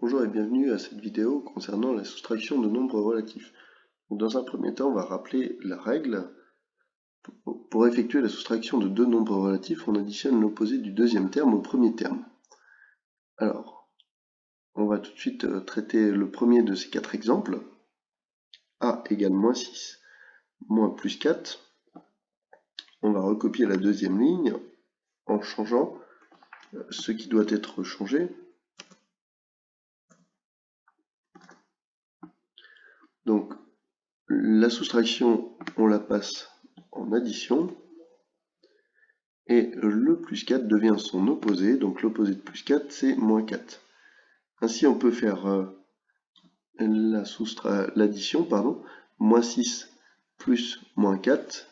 Bonjour et bienvenue à cette vidéo concernant la soustraction de nombres relatifs. Dans un premier temps, on va rappeler la règle. Pour effectuer la soustraction de deux nombres relatifs, on additionne l'opposé du deuxième terme au premier terme. Alors, on va tout de suite traiter le premier de ces quatre exemples. A égale moins 6, moins plus 4. On va recopier la deuxième ligne en changeant ce qui doit être changé. Donc, la soustraction, on la passe en addition. Et le plus 4 devient son opposé, donc l'opposé de plus 4, c'est moins 4. Ainsi, on peut faire l'addition, moins 6 plus moins 4,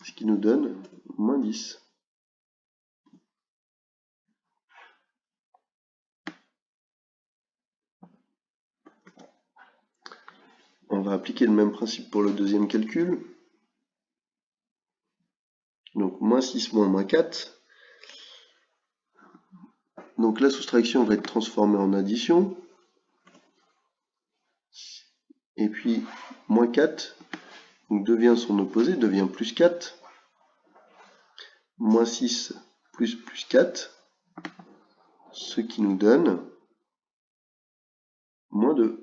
ce qui nous donne moins 10. On va appliquer le même principe pour le deuxième calcul. Donc, moins 6 moins 4. Donc, la soustraction va être transformée en addition. Et puis, moins 4 donc, devient son opposé, devient plus 4. Moins 6 plus 4, ce qui nous donne moins 2.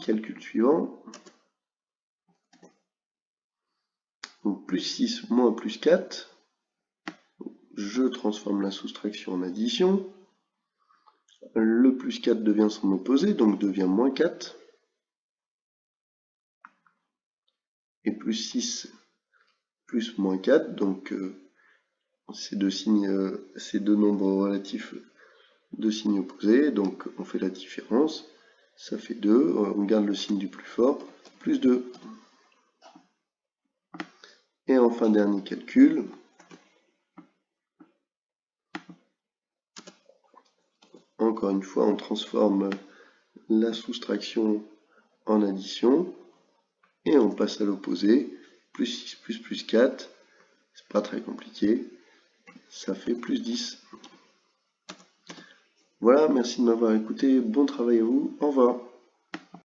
Calcul suivant. Donc plus 6 moins plus 4. Je transforme la soustraction en addition. Le plus 4 devient son opposé, donc devient moins 4. Et plus 6 plus moins 4, donc ces deux nombres relatifs de signes opposés, donc on fait la différence, ça fait 2, on garde le signe du plus fort, plus 2. Et enfin, dernier calcul. Encore une fois, on transforme la soustraction en addition et on passe à l'opposé. Plus 6 plus 4, c'est pas très compliqué, ça fait plus 10. Voilà, merci de m'avoir écouté, bon travail à vous, au revoir.